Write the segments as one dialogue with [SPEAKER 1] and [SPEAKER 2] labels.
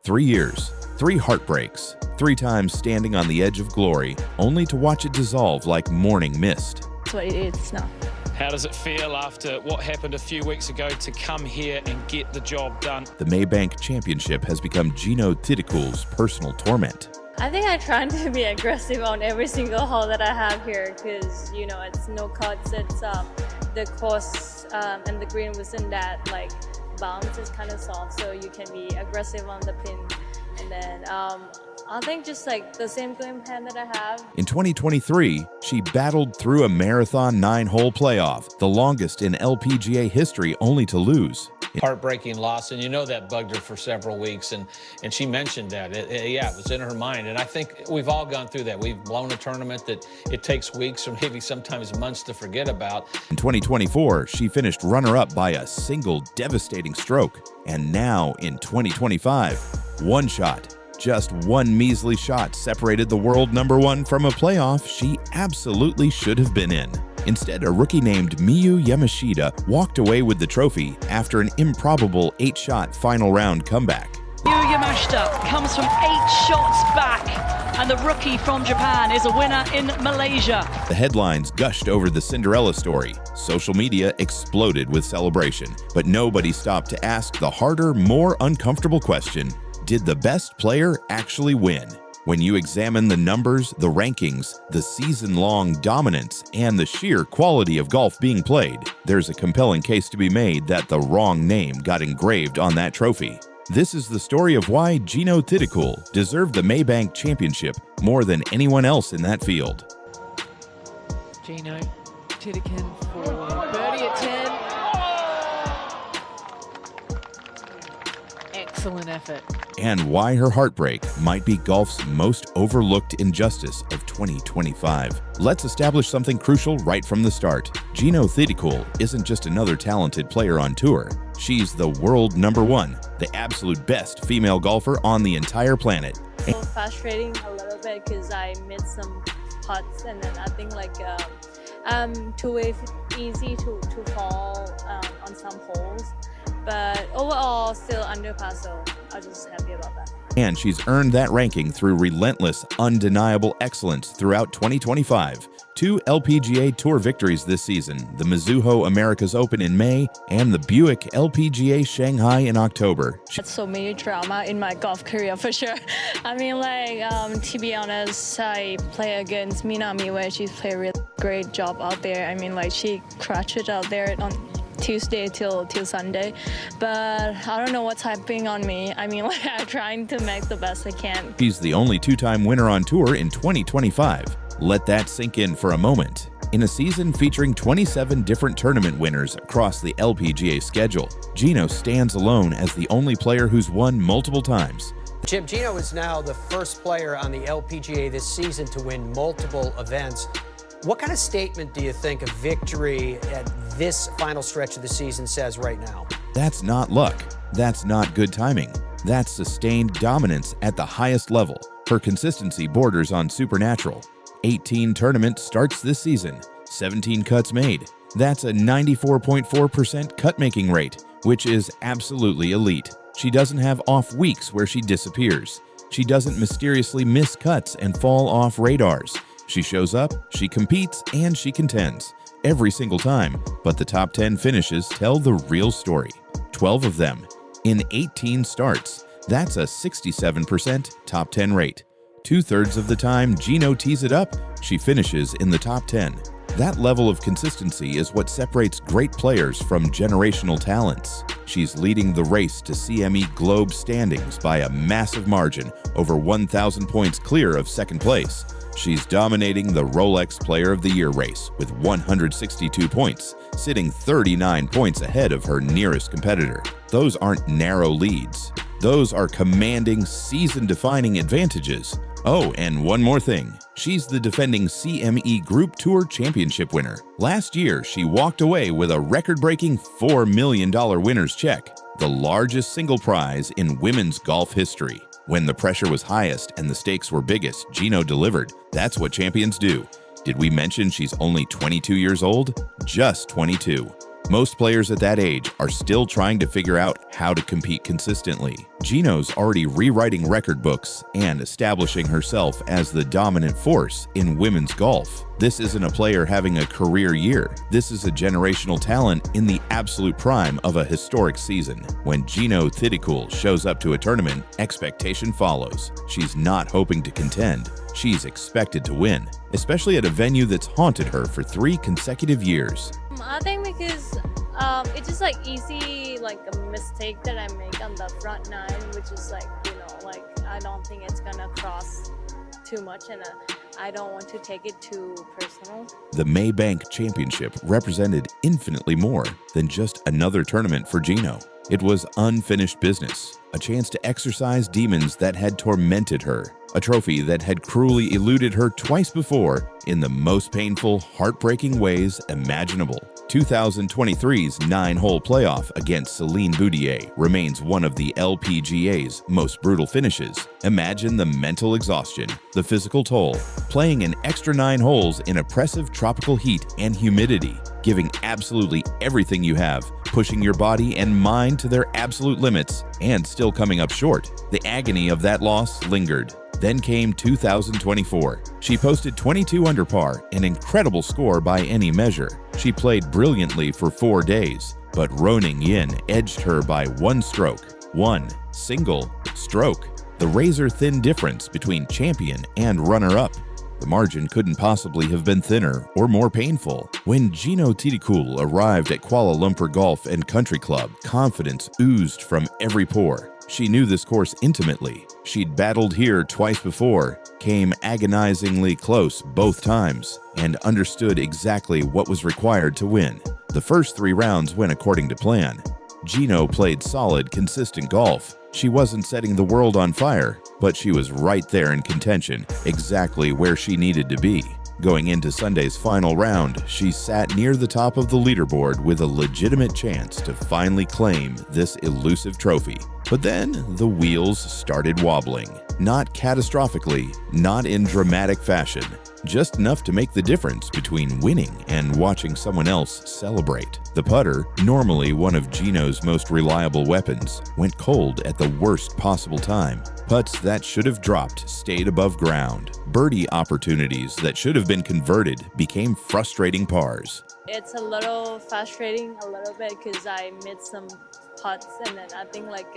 [SPEAKER 1] 3 years, 3 heartbreaks, 3 times standing on the edge of glory, only to watch it dissolve like morning mist.
[SPEAKER 2] That's what it is now.
[SPEAKER 3] How does it feel after what happened a few weeks ago to come here and get the job done?
[SPEAKER 1] The Maybank Championship has become Jinoo Thitikul's personal torment.
[SPEAKER 2] I think I try to be aggressive on every single hole that I have here because, you know, it's no cuts, it's the course and the green wasn't that like bounce is kind of soft, so you can be aggressive on the pin. And then I think just like the same game plan that I have.
[SPEAKER 1] In 2023, she battled through a marathon 9-hole playoff, the longest in LPGA history, only to lose.
[SPEAKER 4] Heartbreaking loss, and you know that bugged her for several weeks, and she mentioned that. It was in her mind, and I think we've all gone through that. We've blown a tournament that it takes weeks or maybe sometimes months to forget about.
[SPEAKER 1] In 2024, she finished runner-up by a single devastating stroke. And now, in 2025, one shot, just one measly shot separated the world number 1 from a playoff she absolutely should have been in. Instead, a rookie named Miyu Yamashita walked away with the trophy after an improbable 8-shot final round comeback.
[SPEAKER 5] Miyu Yamashita comes from 8 shots back, and the rookie from Japan is a winner in Malaysia.
[SPEAKER 1] The headlines gushed over the Cinderella story. Social media exploded with celebration, but nobody stopped to ask the harder, more uncomfortable question: did the best player actually win? When you examine the numbers, the rankings, the season-long dominance, and the sheer quality of golf being played, there's a compelling case to be made that the wrong name got engraved on that trophy. This is the story of why Jinoo Thitikul deserved the Maybank Championship more than anyone else in that field.
[SPEAKER 6] Jinoo Thitikul for birdie at 10. Excellent effort.
[SPEAKER 1] And why her heartbreak might be golf's most overlooked injustice of 2025. Let's establish something crucial right from the start. Jinoo Thitikul isn't just another talented player on tour. She's the world number 1, the absolute best female golfer on the entire planet.
[SPEAKER 2] So frustrating a little bit because I missed some putts, and then I think like too easy to fall on some holes. But overall, still under par, so I'm just happy about that.
[SPEAKER 1] And she's earned that ranking through relentless, undeniable excellence throughout 2025. 2 LPGA Tour victories this season, the Mizuho Americas Open in May and the Buick LPGA Shanghai in October.
[SPEAKER 2] That's so many drama in my golf career for sure. I mean, like, to be honest, I play against Minami, where she played a really great job out there. I mean, like, she crushed it out there on Tuesday till Sunday, but I don't know what's happening on me. I mean, like, I'm trying to make the best I can.
[SPEAKER 1] She's the only 2-time winner on tour in 2025. Let that sink in for a moment. In a season featuring 27 different tournament winners across the LPGA schedule, Jinoo stands alone as the only player who's won multiple times.
[SPEAKER 7] Chip, Jinoo is now the first player on the LPGA this season to win multiple events. What kind of statement do you think a victory at this final stretch of the season says right now?
[SPEAKER 1] That's not luck. That's not good timing. That's sustained dominance at the highest level. Her consistency borders on supernatural. 18 tournament starts this season, 17 cuts made. That's a 94.4% cut-making rate, which is absolutely elite. She doesn't have off weeks where she disappears. She doesn't mysteriously miss cuts and fall off radars. She shows up, she competes, and she contends. Every single time, but the top 10 finishes tell the real story. 12 of them, in 18 starts. That's a 67% top 10 rate. 2/3 of the time Jinoo tees it up, she finishes in the top 10. That level of consistency is what separates great players from generational talents. She's leading the race to CME Globe standings by a massive margin, over 1,000 points clear of second place. She's dominating the Rolex Player of the Year race with 162 points, sitting 39 points ahead of her nearest competitor. Those aren't narrow leads. Those are commanding, season-defining advantages. Oh, and one more thing. She's the defending CME Group Tour Championship winner. Last year, she walked away with a record-breaking $4 million winner's check, the largest single prize in women's golf history. When the pressure was highest and the stakes were biggest, Jinoo delivered. That's what champions do. Did we mention she's only 22 years old? Just 22. Most players at that age are still trying to figure out how to compete consistently. Jinoo's already rewriting record books and establishing herself as the dominant force in women's golf. This isn't a player having a career year. This is a generational talent in the absolute prime of a historic season. When Jinoo Thitikul shows up to a tournament, expectation follows. She's not hoping to contend. She's expected to win, especially at a venue that's haunted her for 3 consecutive years.
[SPEAKER 2] I think because it's just like easy, like a mistake that I make on the front 9, which is like, like I don't think it's gonna cross too much, and I don't want to take it too personal.
[SPEAKER 1] The Maybank Championship represented infinitely more than just another tournament for Jinoo. It was unfinished business, a chance to exorcise demons that had tormented her, a trophy that had cruelly eluded her twice before in the most painful, heartbreaking ways imaginable. 2023's 9-hole playoff against Celine Boudier remains one of the LPGA's most brutal finishes. Imagine the mental exhaustion, the physical toll, playing an extra 9 holes in oppressive tropical heat and humidity, giving absolutely everything you have, pushing your body and mind to their absolute limits, and still coming up short. The agony of that loss lingered. Then came 2024. She posted 22 under par, an incredible score by any measure. She played brilliantly for 4 days, but Roning Yin edged her by 1 stroke. 1 single stroke. The razor-thin difference between champion and runner-up. The margin couldn't possibly have been thinner or more painful. When Jinoo Thitikul arrived at Kuala Lumpur Golf and Country Club, confidence oozed from every pore. She knew this course intimately. She'd battled here twice before, came agonizingly close both times, and understood exactly what was required to win. The first 3 rounds went according to plan. Jinoo played solid, consistent golf. She wasn't setting the world on fire, but she was right there in contention, exactly where she needed to be. Going into Sunday's final round, she sat near the top of the leaderboard with a legitimate chance to finally claim this elusive trophy. But then the wheels started wobbling. Not catastrophically, not in dramatic fashion, just enough to make the difference between winning and watching someone else celebrate. The putter, normally one of Jinoo's most reliable weapons, went cold at the worst possible time. Putts that should have dropped stayed above ground. Birdie opportunities that should have been converted became frustrating pars.
[SPEAKER 2] It's a little frustrating a little bit because I missed some putts, and then I think like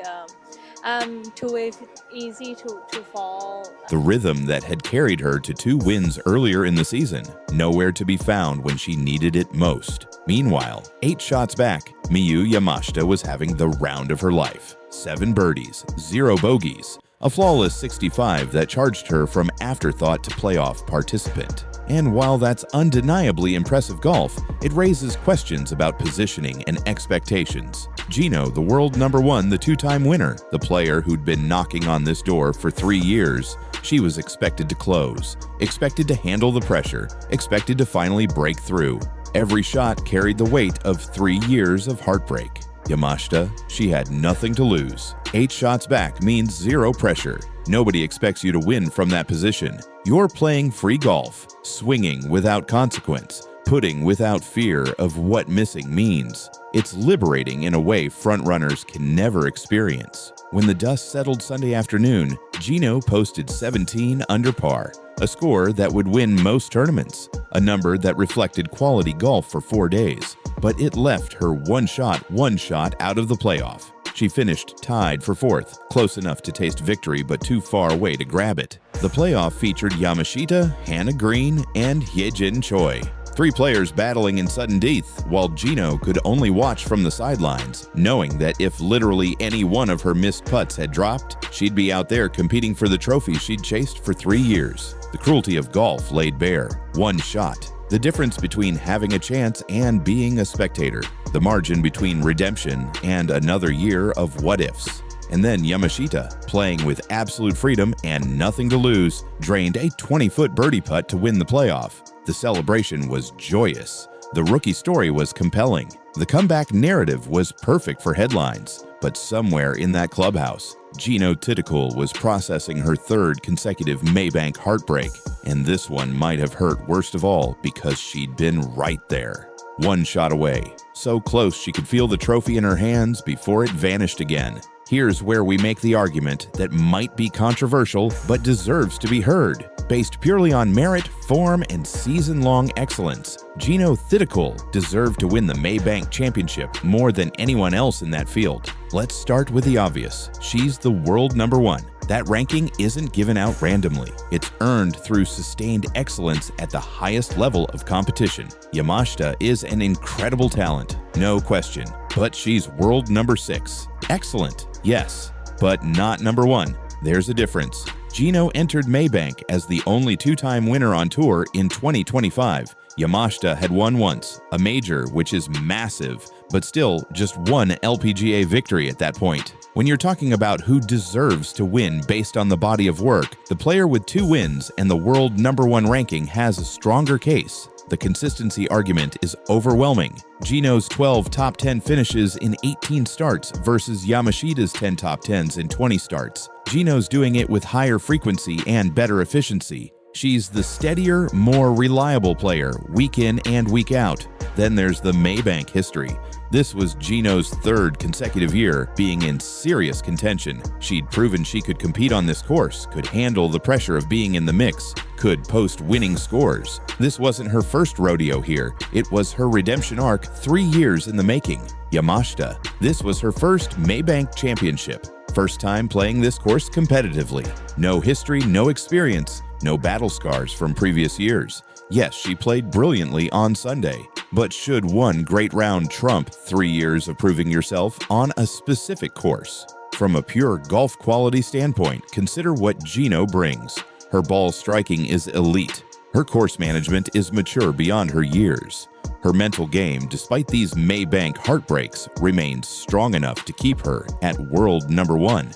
[SPEAKER 2] too easy to fall.
[SPEAKER 1] The rhythm that had carried her to 2 wins earlier in the season, nowhere to be found when she needed it most. Meanwhile, 8 shots back, Miyu Yamashita was having the round of her life. 7 birdies, 0 bogeys, a flawless 65 that charged her from afterthought to playoff participant. And while that's undeniably impressive golf, it raises questions about positioning and expectations. Jinoo, the world #1, the 2-time winner, the player who'd been knocking on this door for 3 years, she was expected to close, expected to handle the pressure, expected to finally break through. Every shot carried the weight of 3 years of heartbreak. Yamashita, she had nothing to lose. 8 shots back means 0 pressure. Nobody expects you to win from that position. You're playing free golf, swinging without consequence, putting without fear of what missing means. It's liberating in a way frontrunners can never experience. When the dust settled Sunday afternoon, Jinoo posted 17 under par, a score that would win most tournaments, a number that reflected quality golf for 4 days. But it left her one shot out of the playoff. She finished tied for 4th, close enough to taste victory but too far away to grab it. The playoff featured Yamashita, Hannah Green, and Hyejin Choi. 3 players battling in sudden death, while Jinoo could only watch from the sidelines, knowing that if literally any one of her missed putts had dropped, she'd be out there competing for the trophy she'd chased for 3 years. The cruelty of golf laid bare. 1 shot. The difference between having a chance and being a spectator. The margin between redemption and another year of what-ifs. And then Yamashita, playing with absolute freedom and nothing to lose, drained a 20-foot birdie putt to win the playoff. The celebration was joyous. The rookie story was compelling. The comeback narrative was perfect for headlines. But somewhere in that clubhouse, Jinoo Thitikul was processing her 3rd consecutive Maybank heartbreak. And this one might have hurt worst of all because she'd been right there. 1 shot away. So close she could feel the trophy in her hands before it vanished again. Here's where we make the argument that might be controversial but deserves to be heard. Based purely on merit, form, and season-long excellence, Jinoo Thitikul deserved to win the Maybank Championship more than anyone else in that field. Let's start with the obvious. She's the world number 1. That ranking isn't given out randomly. It's earned through sustained excellence at the highest level of competition. Yamashita is an incredible talent, no question, but she's world number 6. Excellent, yes, but not number 1. There's a difference. Jinoo entered Maybank as the only 2-time winner on tour in 2025. Yamashita had won once, a major, which is massive, but still just one LPGA victory at that point. When you're talking about who deserves to win based on the body of work, the player with 2 wins and the world number 1 ranking has a stronger case. The consistency argument is overwhelming. Jinoo's 12 top 10 finishes in 18 starts versus Yamashita's 10 top 10s in 20 starts. Jinoo's doing it with higher frequency and better efficiency. She's the steadier, more reliable player, week in and week out. Then there's the Maybank history. This was Jinoo's 3rd consecutive year being in serious contention. She'd proven she could compete on this course, could handle the pressure of being in the mix, could post winning scores. This wasn't her first rodeo here. It was her redemption arc 3 years in the making. Yamashita. This was her first Maybank Championship. First time playing this course competitively. No history, no experience, no battle scars from previous years. Yes, she played brilliantly on Sunday, but should one great round trump 3 years of proving yourself on a specific course? From a pure golf quality standpoint, consider what Jinoo brings. Her ball striking is elite. Her course management is mature beyond her years. Her mental game, despite these Maybank heartbreaks, remains strong enough to keep her at world number 1.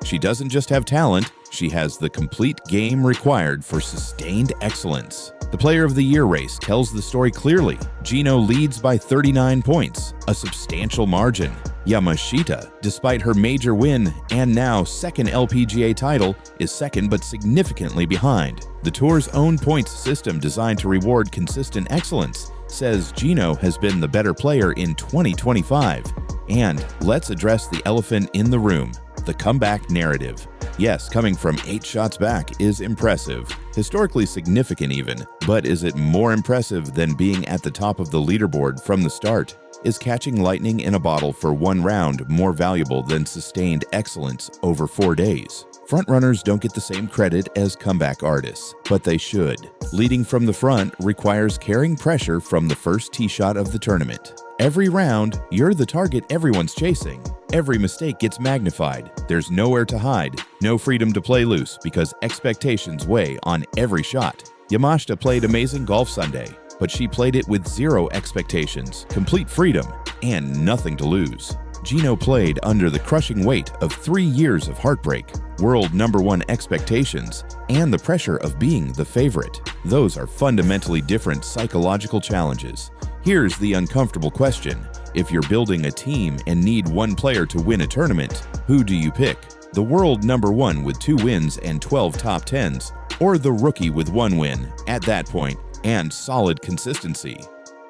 [SPEAKER 1] She doesn't just have talent, she has the complete game required for sustained excellence. The Player of the Year race tells the story clearly. Jinoo leads by 39 points, a substantial margin. Yamashita, despite her major win and now 2nd LPGA title, is second but significantly behind. The tour's own points system designed to reward consistent excellence says Jinoo has been the better player in 2025. And let's address the elephant in the room, the comeback narrative. Yes, coming from 8 shots back is impressive, historically significant even, but is it more impressive than being at the top of the leaderboard from the start? Is catching lightning in a bottle for 1 round more valuable than sustained excellence over 4 days? Frontrunners don't get the same credit as comeback artists, but they should. Leading from the front requires carrying pressure from the first tee shot of the tournament. Every round, you're the target everyone's chasing. Every mistake gets magnified. There's nowhere to hide, no freedom to play loose because expectations weigh on every shot. Yamashita played amazing golf Sunday, but she played it with 0 expectations, complete freedom, and nothing to lose. Jinoo played under the crushing weight of 3 years of heartbreak, world number 1 expectations, and the pressure of being the favorite. Those are fundamentally different psychological challenges. Here's the uncomfortable question. If you're building a team and need one player to win a tournament, who do you pick? The world number 1 with 2 wins and 12 top 10s, or the rookie with 1 win at that point and solid consistency?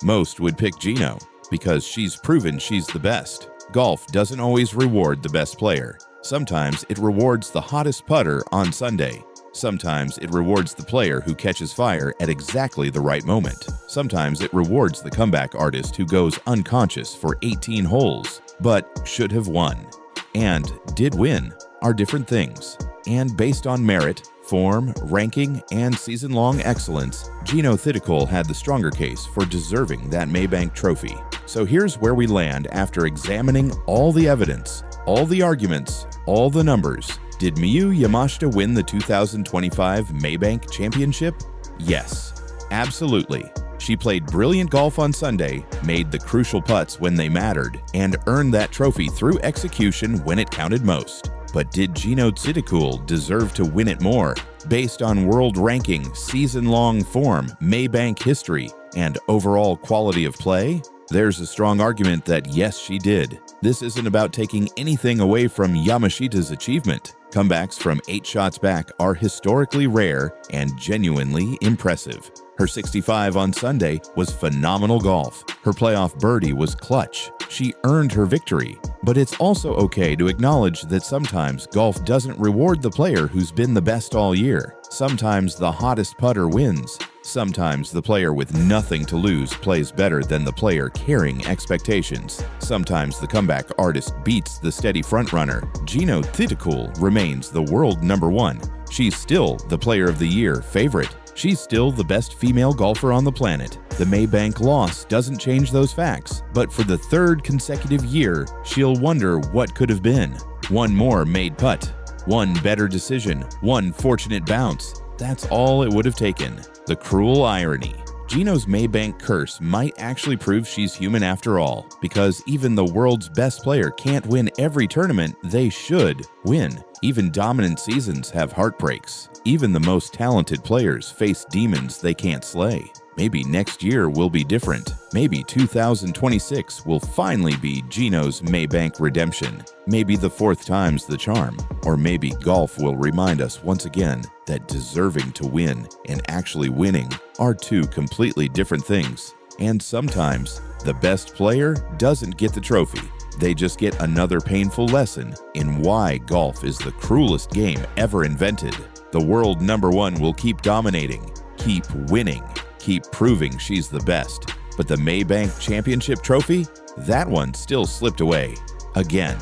[SPEAKER 1] Most would pick Jinoo because she's proven she's the best. Golf doesn't always reward the best player. Sometimes it rewards the hottest putter on Sunday. Sometimes it rewards the player who catches fire at exactly the right moment. Sometimes it rewards the comeback artist who goes unconscious for 18 holes, but should have won. And did win are different things. And based on merit, form, ranking, and season-long excellence, Jinoo Thitikul had the stronger case for deserving that Maybank trophy. So here's where we land after examining all the evidence, all the arguments, all the numbers. Did Miyu Yamashita win the 2025 Maybank Championship? Yes, absolutely. She played brilliant golf on Sunday, made the crucial putts when they mattered, and earned that trophy through execution when it counted most. But did Jinoo Thitikul deserve to win it more, based on world ranking, season-long form, Maybank history, and overall quality of play? There's a strong argument that yes, she did. This isn't about taking anything away from Yamashita's achievement. Comebacks from 8 shots back are historically rare and genuinely impressive. Her 65 on Sunday was phenomenal golf. Her playoff birdie was clutch. She earned her victory. But it's also okay to acknowledge that sometimes golf doesn't reward the player who's been the best all year. Sometimes the hottest putter wins. Sometimes the player with nothing to lose plays better than the player carrying expectations. Sometimes the comeback artist beats the steady frontrunner. Jinoo Thitikul remains the world #1. She's still the Player of the Year favorite. She's still the best female golfer on the planet. The Maybank loss doesn't change those facts, but for the 3rd consecutive year, she'll wonder what could have been. One more made putt, one better decision, one fortunate bounce. That's all it would have taken. The cruel irony. Jinoo's Maybank curse might actually prove she's human after all, because even the world's best player can't win every tournament they should win. Even dominant seasons have heartbreaks. Even the most talented players face demons they can't slay. Maybe next year will be different. Maybe 2026 will finally be Jinoo's Maybank redemption. Maybe the 4th time's the charm. Or maybe golf will remind us once again that deserving to win and actually winning are 2 completely different things. And sometimes, the best player doesn't get the trophy. They just get another painful lesson in why golf is the cruelest game ever invented. The world #1 will keep dominating, keep winning, keep proving she's the best. But the Maybank Championship trophy? That one still slipped away. Again.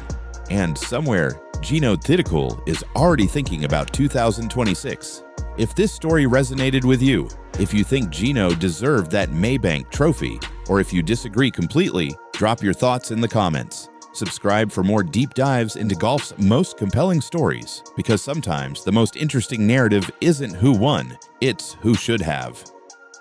[SPEAKER 1] And somewhere, Jinoo Thitikul is already thinking about 2026. If this story resonated with you, if you think Jinoo deserved that Maybank trophy, or if you disagree completely, drop your thoughts in the comments. Subscribe for more deep dives into golf's most compelling stories, because sometimes the most interesting narrative isn't who won, it's who should have.